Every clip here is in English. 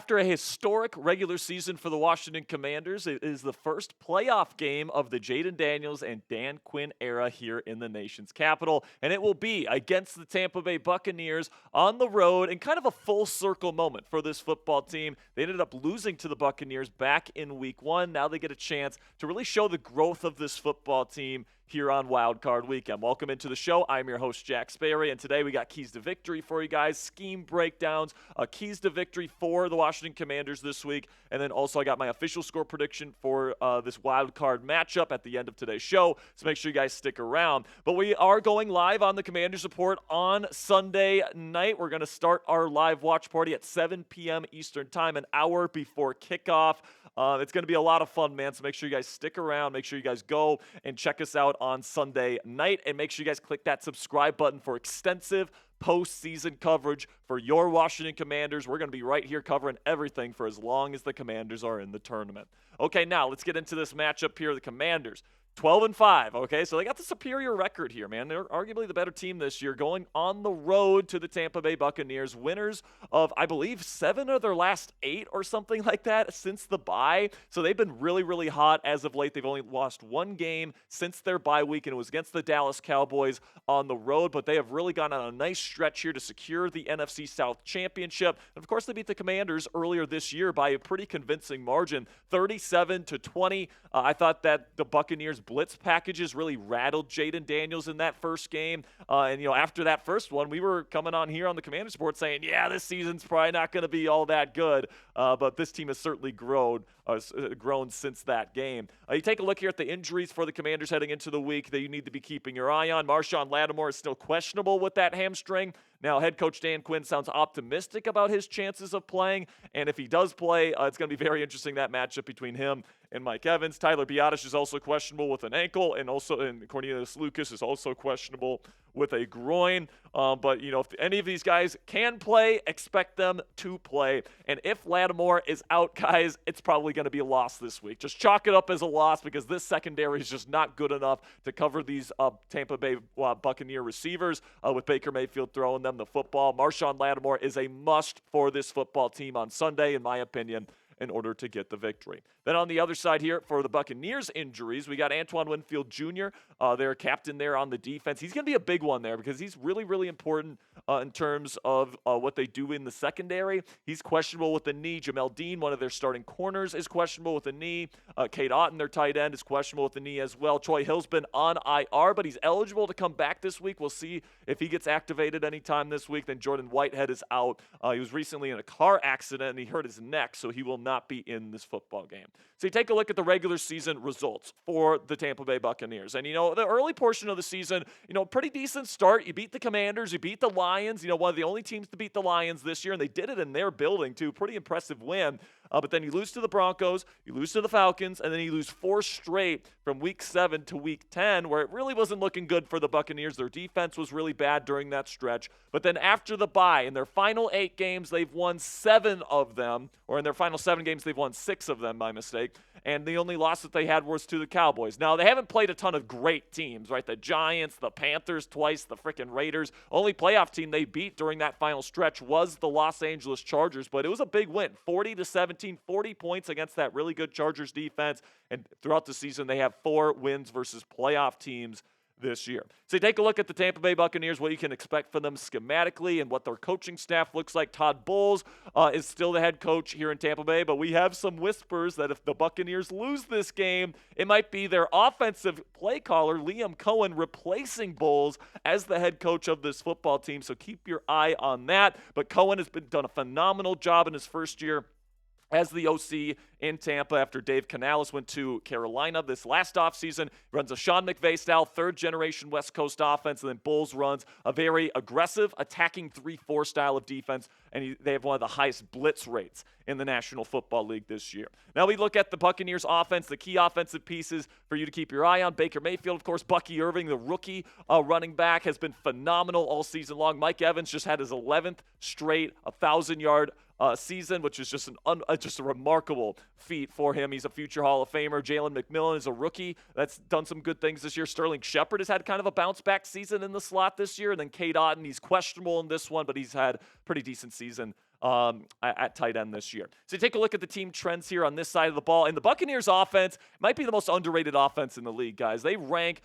after a historic regular season for the Washington Commanders, it is the first playoff game of the Jaden Daniels and Dan Quinn era here in the nation's capital, and it will be against the Tampa Bay Buccaneers on the road, and kind of a full circle moment for this football team. They ended up losing to the Buccaneers back in week 1. Now they get a chance to really show the growth of this football team here on Wild Card Weekend. Welcome into the show. I'm your host, Jack Sperry, and today we got keys to victory for you guys, scheme breakdowns, keys to victory for the Washington Commanders this week, and then also I got my official score prediction for this Wild Card matchup at the end of today's show, so make sure you guys stick around. But we are going live on the Commanders Report on Sunday night. We're going to start our live watch party at 7 p.m. Eastern Time, an hour before kickoff. It's going to be a lot of fun, man, so make sure you guys stick around. Make sure you guys go and check us out on Sunday night, and make sure you guys click that subscribe button for extensive postseason coverage for your Washington Commanders. We're going to be right here covering everything for as long as the Commanders are in the tournament. Okay, now let's get into this matchup here. The Commanders, 12-5, okay? So they got the superior record here, man. They're arguably the better team this year, going on the road to the Tampa Bay Buccaneers, winners of, I believe, 7 of their last 8 or something like that since the bye. So they've been really, really hot as of late. They've only lost 1 game since their bye week, and it was against the Dallas Cowboys on the road. But they have really gone on a nice stretch here to secure the NFC South Championship. And, of course, they beat the Commanders earlier this year by a pretty convincing margin, 37-20. I thought that the Buccaneers blitz packages really rattled Jaden Daniels in that first game. And, after that first one, we were coming on here on the Commanders Report saying, yeah, this season's probably not going to be all that good. But this team has certainly grown since that game. You take a look here at the injuries for the Commanders heading into the week that you need to be keeping your eye on. Marshawn Lattimore is still questionable with that hamstring. Now, head coach Dan Quinn sounds optimistic about his chances of playing, and if he does play, it's going to be very interesting, that matchup between him and Mike Evans. Tyler Biadasz is also questionable with an ankle, and Cornelius Lucas is also questionable with a groin. But, if any of these guys can play, expect them to play. And if Lattimore is out, guys, it's probably going to be a loss this week. Just chalk it up as a loss because this secondary is just not good enough to cover these Tampa Bay Buccaneer receivers with Baker Mayfield throwing them the football. Marshawn Lattimore is a must for this football team on Sunday, in my opinion, in order to get the victory. Then on the other side here for the Buccaneers injuries, we got Antoine Winfield Jr., their captain there on the defense. He's going to be a big one there because he's really, really important in terms of what they do in the secondary. He's questionable with the knee. Jamel Dean, one of their starting corners, is questionable with the knee. Cade Otton, their tight end, is questionable with the knee as well. Troy Hill's been on IR, but he's eligible to come back this week. We'll see if he gets activated anytime this week. Then Jordan Whitehead is out. He was recently in a car accident, and he hurt his neck, so he will not be in this football game. So you take a look at the regular season results for the Tampa Bay Buccaneers. And, the early portion of the season, pretty decent start. You beat the Commanders. You beat the Lions. One of the only teams to beat the Lions this year, and they did it in their building, too. Pretty impressive win. But then you lose to the Broncos, you lose to the Falcons, and then you lose 4 straight from Week 7 to Week 10, where it really wasn't looking good for the Buccaneers. Their defense was really bad during that stretch. But then after the bye, in their final 8 games, they've won 7 of them, or in their final 7 games, they've won 6 of them, by mistake. And the only loss that they had was to the Cowboys. Now, they haven't played a ton of great teams, right? The Giants, the Panthers twice, the freaking Raiders. Only playoff team they beat during that final stretch was the Los Angeles Chargers, but it was a big win, 40-17, 40 points against that really good Chargers defense. And throughout the season, they have 4 wins versus playoff teams this year. So you take a look at the Tampa Bay Buccaneers, what you can expect from them schematically and what their coaching staff looks like. Todd Bowles is still the head coach here in Tampa Bay, but we have some whispers that if the Buccaneers lose this game, it might be their offensive play caller, Liam Cohen, replacing Bowles as the head coach of this football team. So keep your eye on that. But Cohen has done a phenomenal job in his first year as the OC in Tampa after Dave Canales went to Carolina this last offseason. Runs a Sean McVay style, third-generation West Coast offense, and then Bulls runs a very aggressive, attacking 3-4 style of defense, and they have one of the highest blitz rates in the National Football League this year. Now we look at the Buccaneers offense, the key offensive pieces for you to keep your eye on. Baker Mayfield, of course. Bucky Irving, the rookie running back, has been phenomenal all season long. Mike Evans just had his 11th straight 1,000-yard season, which is just a remarkable feat for him. He's a future Hall of Famer. Jalen McMillan is a rookie that's done some good things this year. Sterling Shepard has had kind of a bounce-back season in the slot this year. And then Cade Otton, he's questionable in this one, but he's had a pretty decent season at tight end this year. So take a look at the team trends here on this side of the ball. And the Buccaneers offense might be the most underrated offense in the league, guys. They rank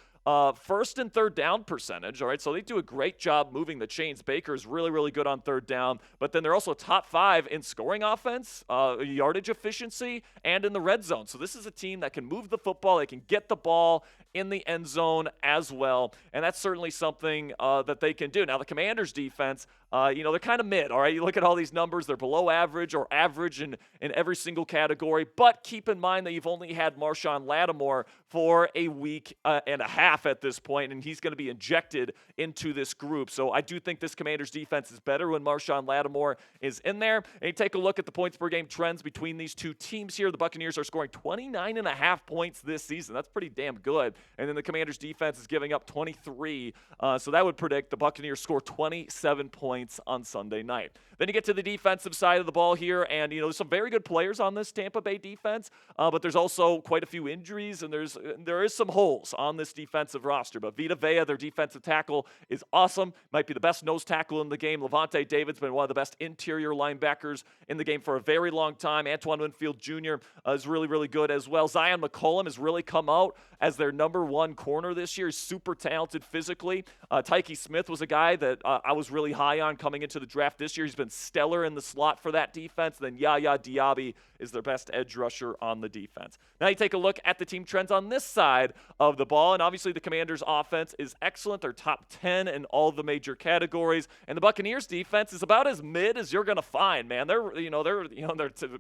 first and third down percentage, all right? So they do a great job moving the chains. Baker is really, really good on third down, but then they're also top 5 in scoring offense, yardage efficiency, and in the red zone. So this is a team that can move the football. They can get the ball in the end zone as well, and that's certainly something that they can do. Now, the Commanders' defense, they're kind of mid, all right? You look at all these numbers, they're below average or average in every single category, but keep in mind that you've only had Marshon Lattimore for a week and a half at this point, and he's going to be injected into this group. So I do think this Commanders defense is better when Marshon Lattimore is in there. And you take a look at the points per game trends between these two teams here. The Buccaneers are scoring 29.5 points this season. That's pretty damn good. And then the Commanders defense is giving up 23. So that would predict the Buccaneers score 27 points on Sunday night. Then you get to the defensive side of the ball here, and there's some very good players on this Tampa Bay defense, but there's also quite a few injuries, and there is some holes on this defensive roster. But Vita, their defensive tackle, is awesome. Might be the best nose tackle in the game. Levante David's been one of the best interior linebackers in the game for a very long time. Antoine Winfield Jr. Is really, really good as well. Zion McCollum has really come out as their number 1 corner this year. He's super talented physically. Tyke Smith was a guy that I was really high on coming into the draft this year. He's been stellar in the slot for that defense. Then Yaya Diaby is their best edge rusher on the defense. Now you take a look at the team trends on this side of the ball, and obviously the Commanders' offense is excellent. They're top 10 in all the major categories, and the Buccaneers' defense is about as mid as you're going to find, man. They're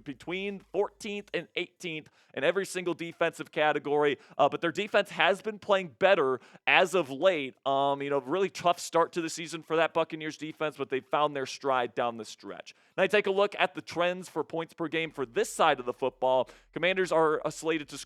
between 14th and 18th in every single defensive category, but their defense has been playing better as of late. Really tough start to the season for that Buccaneers defense, but they found their stride down the stretch. Now you take a look at the trends for points per game for this side of the football. Commanders are they're slated to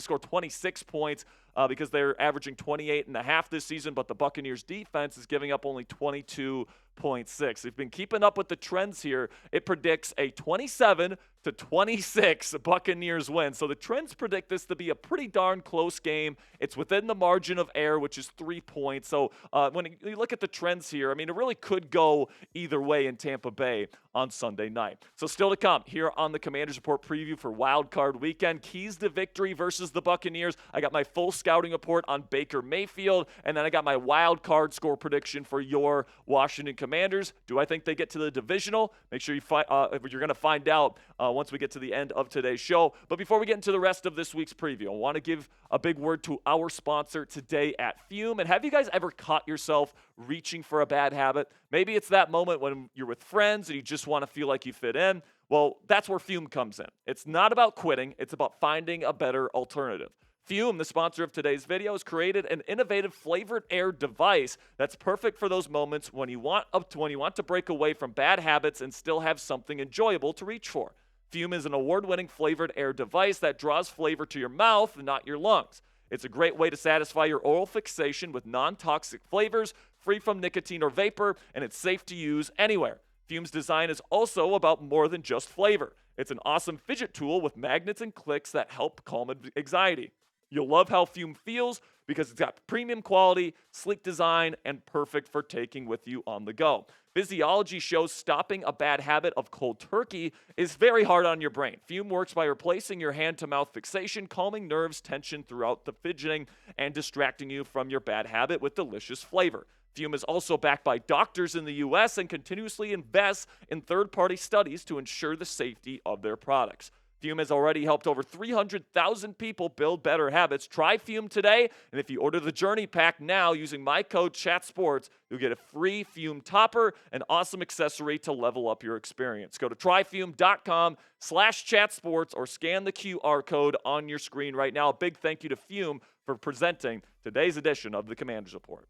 score 26 points because they're averaging 28.5 this season, but the Buccaneers defense is giving up only 22.6. They've been keeping up with the trends here. It predicts a 27-26 Buccaneers win. So the trends predict this to be a pretty darn close game. It's within the margin of error, which is 3 points. So when you look at the trends here, it really could go either way in Tampa Bay on Sunday night. So still to come here on the Commanders Report preview for Wild Card Weekend. Keys to victory versus the Buccaneers. I got my full scouting report on Baker Mayfield, and then I got my wild card score prediction for your Washington Commanders. Do I think they get to the divisional? Make sure you're going to find out once we get to the end of today's show. But before we get into the rest of this week's preview, I want to give a big word to our sponsor today at Fume. And have you guys ever caught yourself reaching for a bad habit? Maybe it's that moment when you're with friends and you just want to feel like you fit in. Well, that's where Fume comes in. It's not about quitting. It's about finding a better alternative. Fume, the sponsor of today's video, has created an innovative flavored air device that's perfect for those moments when you want to break away from bad habits and still have something enjoyable to reach for. Fume is an award-winning flavored air device that draws flavor to your mouth and not your lungs. It's a great way to satisfy your oral fixation with non-toxic flavors, free from nicotine or vapor, and it's safe to use anywhere. Fume's design is also about more than just flavor. It's an awesome fidget tool with magnets and clicks that help calm anxiety. You'll love how Fume feels because it's got premium quality, sleek design, and perfect for taking with you on the go. Physiology shows stopping a bad habit of cold turkey is very hard on your brain. Fume works by replacing your hand-to-mouth fixation, calming nerves, tension throughout the fidgeting, and distracting you from your bad habit with delicious flavor. Fume is also backed by doctors in the U.S. and continuously invests in third-party studies to ensure the safety of their products. Fume has already helped over 300,000 people build better habits. Try Fume today, and if you order the Journey Pack now using my code CHATSPORTS, you'll get a free Fume topper, an awesome accessory to level up your experience. Go to tryfume.com/chatsports or scan the QR code on your screen right now. A big thank you to Fume for presenting today's edition of the Commanders Report.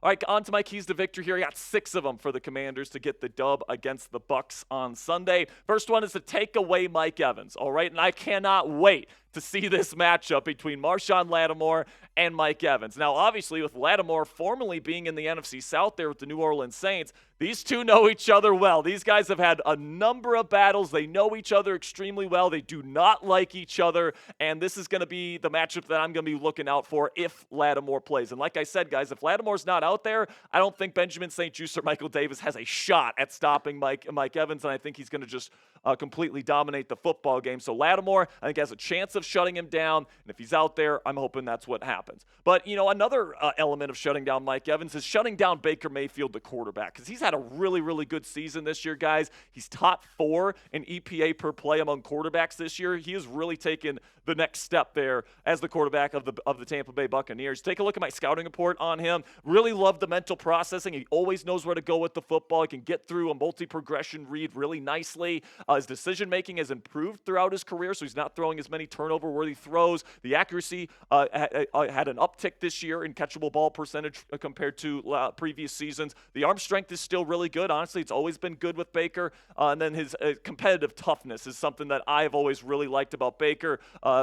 All right, on to my keys to victory here. I got 6 of them for the Commanders to get the dub against the Bucs on Sunday. First one is to take away Mike Evans, all right? And I cannot wait to to see this matchup between Marshawn Lattimore and Mike Evans. Now, obviously, with Lattimore formerly being in the NFC South there with the New Orleans Saints, these two know each other well. These guys have had a number of battles. They know each other extremely well. They do not like each other, and this is going to be the matchup that I'm going to be looking out for if Lattimore plays. And like I said, guys, if Lattimore's not out there, I don't think Benjamin St-Juste or Michael Davis has a shot at stopping Mike Evans, and I think he's going to just completely dominate the football game. So Lattimore, I think, has a chance of shutting him down, and if he's out there, I'm hoping that's what happens. But, another element of shutting down Mike Evans is shutting down Baker Mayfield, the quarterback, because he's had a really, really good season this year, guys. He's top 4 in EPA per play among quarterbacks this year. He has really taken the next step there as the quarterback of the Tampa Bay Buccaneers. Take a look at my scouting report on him. Really love the mental processing. He always knows where to go with the football. He can get through a multi-progression read really nicely. His decision-making has improved throughout his career, so he's not throwing as many turnover-worthy throws. The accuracy had an uptick this year in catchable ball percentage compared to previous seasons. The arm strength is still really good. Honestly, it's always been good with Baker. And then his competitive toughness is something that I've always really liked about Baker.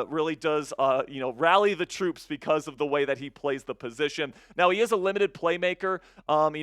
Really does, rally the troops because of the way that he plays the position. Now, he is a limited playmaker.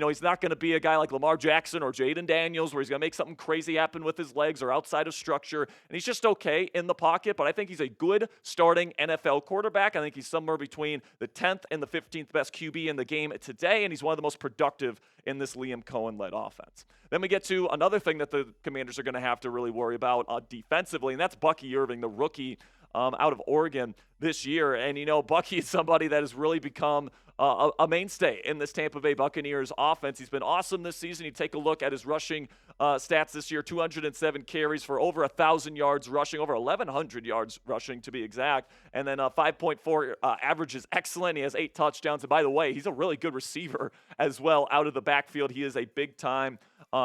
He's not going to be a guy like Lamar Jackson or Jaden Daniels where he's going to make something crazy happen with his legs or outside of structure. And he's just okay in the pocket, but I think he's a good starting NFL quarterback. I think he's somewhere between the 10th and the 15th best QB in the game today, and he's one of the most productive in this Liam Cohen-led offense. Then we get to another thing that the Commanders are going to have to really worry about defensively, and that's Bucky Irving, the rookie out of Oregon this year. And, Bucky is somebody that has really become a mainstay in this Tampa Bay Buccaneers offense. He's been awesome this season. You take a look at his rushing stats this year, 207 carries for over 1,000 yards rushing, over 1,100 yards rushing to be exact, and then 5.4 average is excellent. He has 8 touchdowns, and by the way, he's a really good receiver as well out of the backfield. He is a big-time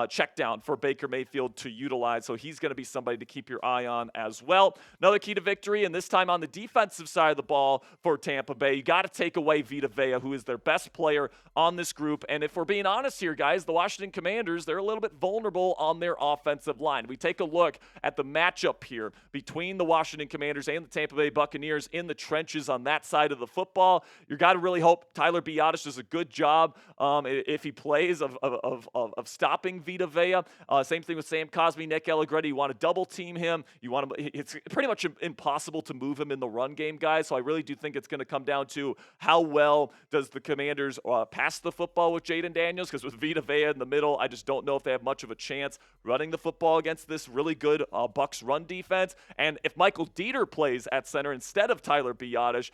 check down for Baker Mayfield to utilize, so he's going to be somebody to keep your eye on as well. Another key to victory, and this time on the defensive side of the ball for Tampa Bay, you got to take away Vita, who is their best player on this group. And if we're being honest here, guys, the Washington Commanders, they're a little bit vulnerable on their offensive line. We take a look at the matchup here between the Washington Commanders and the Tampa Bay Buccaneers in the trenches on that side of the football. You got to really hope Tyler Biadasz does a good job if he plays of stopping Vita Vea. Same thing with Sam Cosmi, Nick Allegretti. You want to double team him. It's pretty much impossible to move him in the run game, guys. So I really do think it's going to come down to how well does the Commanders pass the football with Jaden Daniels, because with Vita Vea in the middle, I just don't know if they have much of a chance running the football against this really good Bucs run defense. And if Michael Dieter plays at center instead of Tyler Biadasz,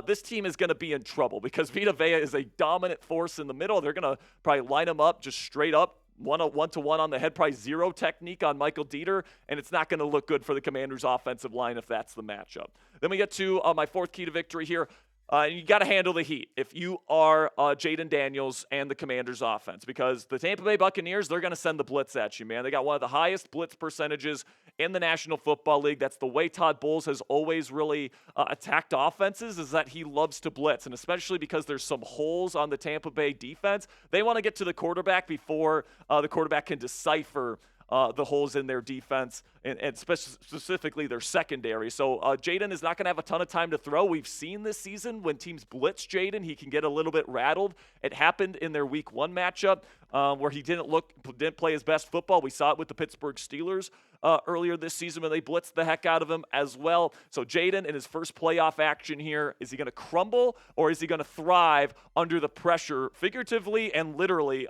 this team is going to be in trouble because Vita Vea is a dominant force in the middle. They're going to probably line him up just straight up, one-to-one on the head, probably zero technique on Michael Dieter, and it's not going to look good for the Commanders' offensive line if that's the matchup. Then we get to my fourth key to victory here. You got to handle the heat if you are Jaden Daniels and the Commanders' offense, because the Tampa Bay Buccaneers, they're going to send the blitz at you, man. They got one of the highest blitz percentages in the National Football League. That's the way Todd Bowles has always really attacked offenses, is that he loves to blitz, and especially because there's some holes on the Tampa Bay defense, they want to get to the quarterback before the quarterback can decipher the holes in their defense and specifically their secondary. So Jaden is not going to have a ton of time to throw. We've seen this season when teams blitz Jaden, he can get a little bit rattled. It happened in their Week 1 matchup where he didn't play his best football. We saw it with the Pittsburgh Steelers earlier this season when they blitzed the heck out of him as well. So Jaden in his first playoff action here, is he going to crumble or is he going to thrive under the pressure, figuratively and literally,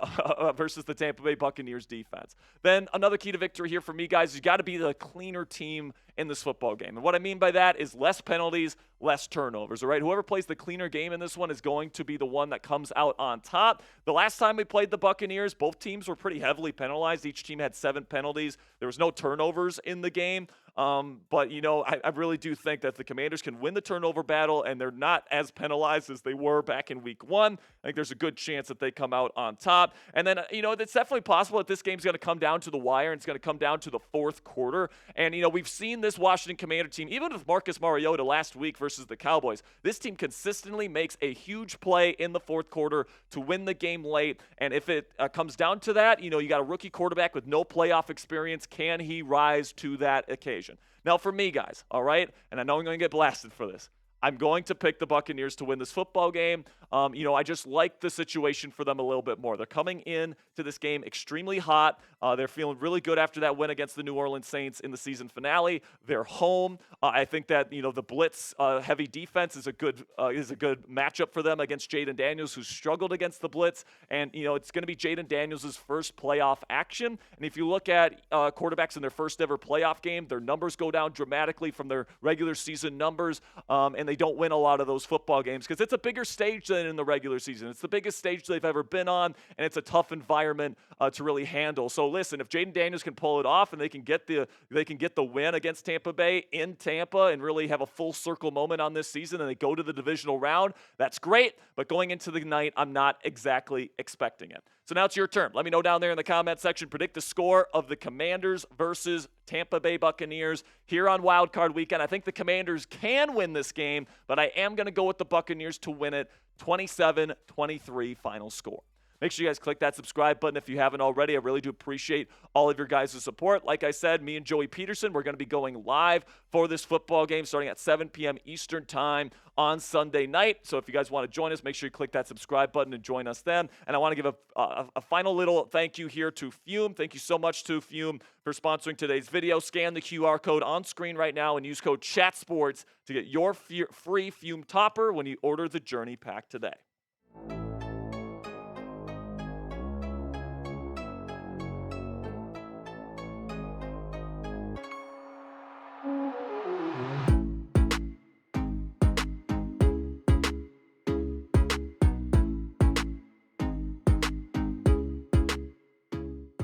versus the Tampa Bay Buccaneers defense? Then another key to victory here for me, guys, you got to be the cleaner team in this football game. And what I mean by that is less penalties, less turnovers, all right? Whoever plays the cleaner game in this one is going to be the one that comes out on top. The last time we played the Buccaneers, both teams were pretty heavily penalized. Each team had 7 penalties. There was no turnovers in the game. But, I really do think that the Commanders can win the turnover battle, and they're not as penalized as they were back in Week 1. I think there's a good chance that they come out on top. And then, it's definitely possible that this game's going to come down to the wire, and it's going to come down to the fourth quarter. And, we've seen this Washington Commander team, even with Marcus Mariota last week versus the Cowboys, this team consistently makes a huge play in the fourth quarter to win the game late. And if it comes down to that, you got a rookie quarterback with no playoff experience. Can he rise to that occasion? Now, for me, guys, all right, and I know I'm going to get blasted for this, I'm going to pick the Buccaneers to win this football game. I just like the situation for them a little bit more. They're coming in to this game extremely hot. They're feeling really good after that win against the New Orleans Saints in the season finale. They're home. I think that the blitz heavy defense is a good matchup for them against Jaden Daniels, who struggled against the blitz. And it's going to be Jaden Daniels' first playoff action. And if you look at quarterbacks in their first ever playoff game, their numbers go down dramatically from their regular season numbers, and they don't win a lot of those football games because it's a bigger stage than in the regular season. It's the biggest stage they've ever been on, and it's a tough environment to really handle. So listen, if Jaden Daniels can pull it off and they can get the win against Tampa Bay in Tampa and really have a full circle moment on this season, and they go to the divisional round, that's great. But going into the night, I'm not exactly expecting it. So now it's your turn. Let me know down there in the comment section. Predict the score of the Commanders versus Tampa Bay Buccaneers here on Wild Card Weekend. I think the Commanders can win this game, but I am going to go with the Buccaneers to win it. 27-23 final score. Make sure you guys click that subscribe button if you haven't already. I really do appreciate all of your guys' support. Like I said, me and Joey Peterson, we're going to be going live for this football game starting at 7 p.m. Eastern time on Sunday night. So if you guys want to join us, make sure you click that subscribe button and join us then. And I want to give a final little thank you here to Fume. Thank you so much to Fume for sponsoring today's video. Scan the QR code on screen right now and use code CHATSPORTS to get your free Fume topper when you order the Journey Pack today.